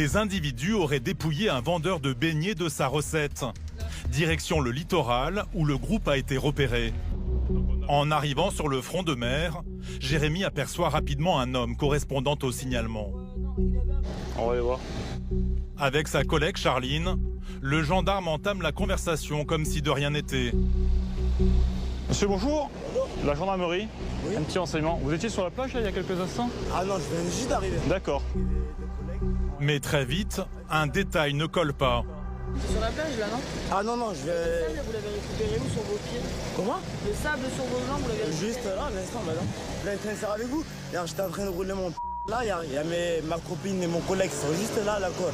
des individus auraient dépouillé un vendeur de beignets de sa recette. Direction le littoral où le groupe a été repéré. En arrivant sur le front de mer, Jérémy aperçoit rapidement un homme correspondant au signalement. On va aller voir. Avec sa collègue Charline, le gendarme entame la conversation comme si de rien n'était. Monsieur, bonjour. Bonjour. La gendarmerie. Oui. Un petit renseignement. Vous étiez sur la plage là, il y a quelques instants? Ah non, je viens juste d'arriver. D'accord. Mais très vite, un détail ne colle pas. C'est sur la plage là, non? Ah non, non, je Le vais... sable, vous l'avez récupéré où sur vos pieds? Comment? Le sable sur vos jambes, vous l'avez récupéré? Juste là, à l'instant, madame. Je viens de avec vous. Hier, j'étais en train de rouler mon là, il y a ma copine et mon collègue qui sont juste là, quoi.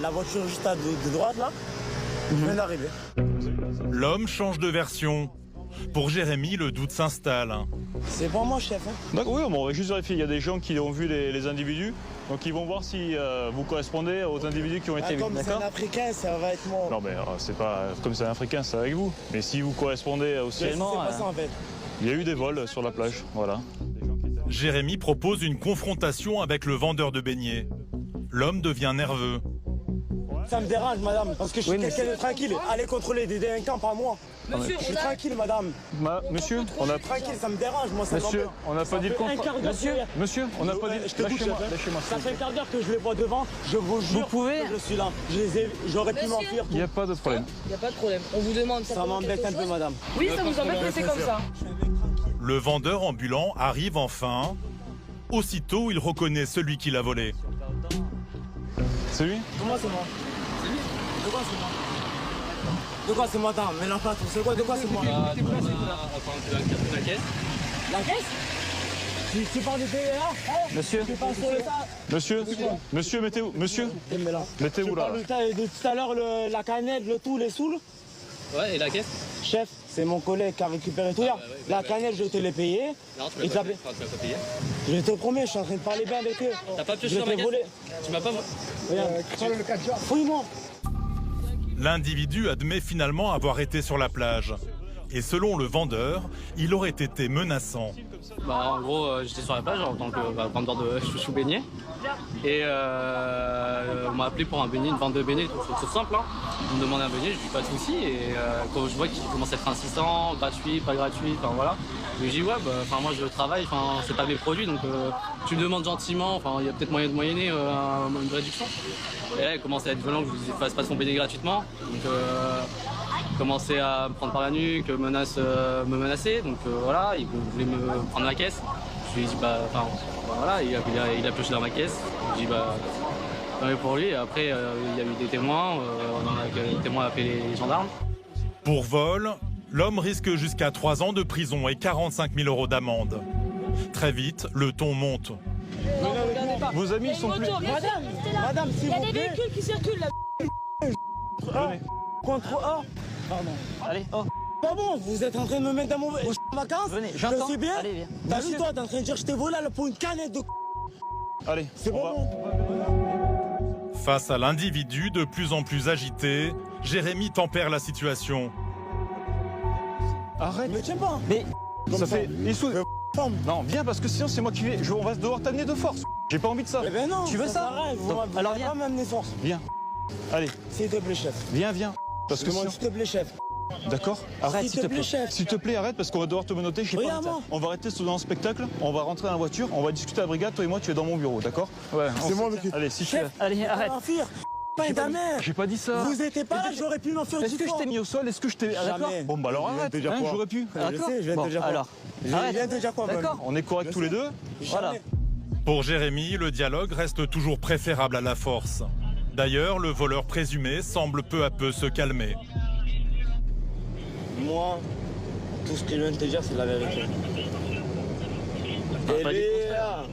La voiture juste à de droite, là. Je viens d'arriver. L'homme change de version. Pour Jérémy, le doute s'installe. C'est pas moi, chef. Hein. D'accord, oui, on va juste vérifier. Il y a des gens qui ont vu les individus. Donc ils vont voir si vous correspondez aux individus qui ont été vus. Comme c'est un Africain, ça va être moi. Non mais c'est pas comme c'est un Africain, c'est avec vous. Mais si vous correspondez aussi, C'est pas ça, en fait. il y a eu des vols sur la plage, voilà. Jérémy propose une confrontation avec le vendeur de beignets. L'homme devient nerveux. Ça me dérange, madame, parce que je suis quelqu'un de tranquille. Allez contrôler des délinquants, pas moi. Monsieur, Je suis tranquille, madame. Monsieur, on a... Tranquille, ça me dérange, moi, ça Monsieur, m'embête. on n'a pas dit le contraire. Monsieur, on n'a pas dit... Je te bouge, Lâchez-moi. Ça fait un quart d'heure que je les vois devant, je vous jure pouvez que je suis là. J'aurais pu m'enfuir. Il n'y a pas de problème. il n'y a pas de problème. On vous demande Ça m'embête un peu, madame. Oui, ça vous embête, mais c'est comme ça. Le vendeur ambulant arrive enfin. Aussitôt, il reconnaît celui qui l'a volé. C'est lui? Comment c'est moi? C'est lui? De quoi c'est moi? De quoi c'est moi, attends, mais non, pas tout. C'est quoi? De quoi c'est moi? La caisse? La caisse? Tu parles de TVA? Monsieur, Tu parles sur le tas? monsieur, mettez-vous, monsieur, Mais là. mettez-vous Tu là. parles de tout à l'heure, la canette, le tout, les soules? Ouais, et la caisse? Chef, c'est mon collègue qui a récupéré tout hier. La canette, je te l'ai payée. Non, tu Et m'as pas payé. Enfin, tu m'as pas payé. Je te promets, je suis en train de parler bien avec eux. T'as pas pioché Je dans ma t'ai caisse? volé. Tu m'as pas... Regarde. Fouille-moi. L'individu admet finalement avoir été sur la plage. Et selon le vendeur, il aurait été menaçant. Bah, en gros, j'étais sur la plage en tant que vendeur de chouchou beignets. Et on m'a appelé pour un beignet, une vente de beignets, tout simple. Hein. On me demandait un beignet, je dis pas de souci. Et quand je vois qu'il commence à être insistant, gratuit, pas gratuit, enfin voilà. Je lui dis ouais, bah, moi je travaille, c'est pas mes produits, donc tu me demandes gentiment, il y a peut-être moyen de moyenner une réduction. Et là, il commençait à être violent que je lui fasse pas son beignet gratuitement. Donc il commençait à me prendre par la nuque, me menacer. Donc voilà, il voulait me prendre ma caisse. Je lui ai dit voilà, il a pioché dans ma caisse. Je lui ai dit tant mieux pour lui. Et après il y a eu des témoins, les témoins ont appelé les gendarmes. Pour vol, l'homme risque jusqu'à 3 ans de prison et 45 000 € d'amende. Très vite, le ton monte. Non, regardez pas. Vos amis sont plus... Madame, s'il Il y a vous des plaît. véhicules qui circulent là. Venez. Contre A. Pardon. Allez, oh. Pas bon, vous êtes en train de me mettre dans mon vacances? Venez, Je j'entends. suis bien? Allez, viens. T'as vu, toi, t'es en train de dire je t'ai volé là pour une canette de Allez, C'est on va- bon. Face à l'individu de plus en plus agité, Jérémy tempère la situation. Arrête. Mais tiens pas. Mais Comme ça fait... Issou- Femme. Non, viens parce que sinon c'est moi qui vais... On va devoir t'amener de force. J'ai pas envie de ça. Eh ben non. Tu veux ça? s'arrête, vous Donc, vous alors allez viens. pas m'amener force. Viens. Allez, S'il te plaît, chef. viens. Parce que Demande, sinon... s'il te plaît, chef. D'accord? Arrête, S'il te plaît, chef. S'il te plaît, arrête parce qu'on va devoir te menotter. J'ai pas Regarde, le temps. moi. On va arrêter dans un spectacle, on va rentrer dans la voiture, on va discuter à la brigade, toi et moi, tu es dans mon bureau, d'accord? Ouais. C'est moi, mec. Allez, si tu Chef, Allez, pas arrête. m'enfuir. Pas ta mère. J'ai pas dit ça. Vous étiez pas là, j'aurais pu m'enfuir Est-ce du que je fort. t'ai mis au sol? Est-ce que je t'ai... Ah, d'accord. Jamais. Bon, bah alors Je viens arrête, de te dire quoi. j'aurais pu. Je sais, je viens de te dire quoi. alors. Je viens de te dire quoi, même. D'accord. On est corrects tous les deux. Voilà. Jamais. Pour Jérémy, le dialogue reste toujours préférable à la force. D'ailleurs, le voleur présumé semble peu à peu se calmer. Moi, tout ce que je viens de te dire, c'est la vérité. Et pas dit lui, le là,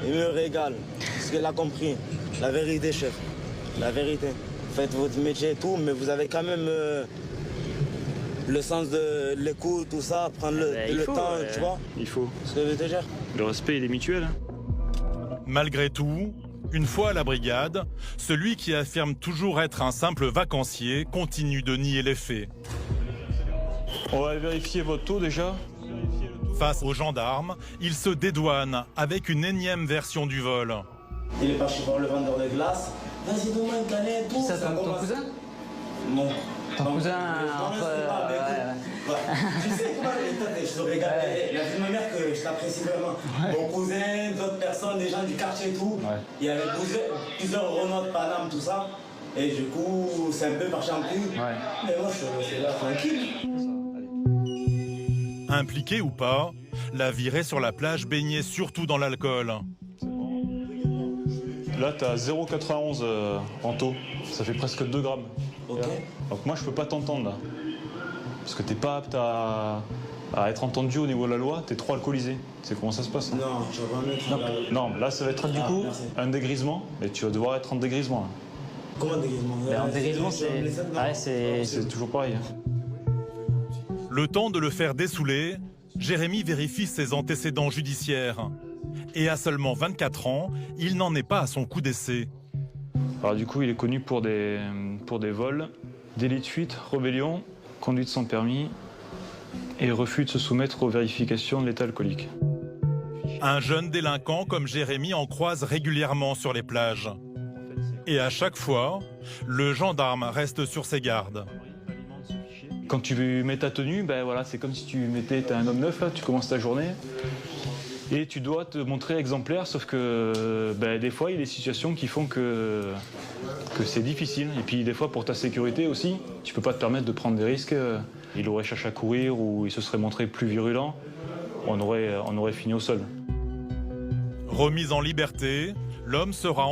il me régale. Parce qu'il a compris. La vérité, chef. La vérité. Faites votre métier et tout, mais vous avez quand même le sens de l'écoute, tout ça, prendre le temps, tu vois. Il faut. Ce que je veux te dire. Le respect, il est mutuel. Malgré tout, une fois à la brigade, celui qui affirme toujours être un simple vacancier continue de nier les faits. On va vérifier votre taux déjà. Face aux gendarmes, il se dédouane avec une énième version du vol. Il est parti voir le vendeur de glace. Vas-y, donne-moi une canette, tout. Ça, ton cousin? Non. Ton cousin Tu sais quoi, je te régale. La vie de ma mère que je t'apprécie vraiment. Mon cousin, d'autres personnes, des gens du quartier et tout. Il y avait plusieurs Renault de Paname, tout ça. Et du coup, c'est un peu parti en couille. Mais moi, je suis là tranquille. Impliqué ou pas, la virée sur la plage baignait surtout dans l'alcool. Là, tu as 0,91 en taux. Ça fait presque 2 grammes. Okay. Donc moi, je peux pas t'entendre là. Parce que t'es pas apte à être entendu au niveau de la loi, t'es trop alcoolisé. Tu sais comment ça se passe? Non, tu vas pas mettre... Non, là, ça va être du coup un dégrisement. Et tu vas devoir être en dégrisement. Là. Comment dégrisement? En dégrisement, c'est toujours pareil. Le temps de le faire dessouler, Jérémy vérifie ses antécédents judiciaires. Et à seulement 24 ans, il n'en est pas à son coup d'essai. Alors du coup, il est connu pour des vols, délit de fuite, rébellion, conduite sans permis et refus de se soumettre aux vérifications de l'état alcoolique. Un jeune délinquant comme Jérémy en croise régulièrement sur les plages. Et à chaque fois, le gendarme reste sur ses gardes. Quand tu mets ta tenue, ben voilà, c'est comme si t'es un homme neuf, là, tu commences ta journée. Et tu dois te montrer exemplaire, sauf que des fois, il y a des situations qui font que c'est difficile. Et puis des fois, pour ta sécurité aussi, tu peux pas te permettre de prendre des risques. Il aurait cherché à courir ou il se serait montré plus virulent, on aurait fini au sol. Remis en liberté, l'homme sera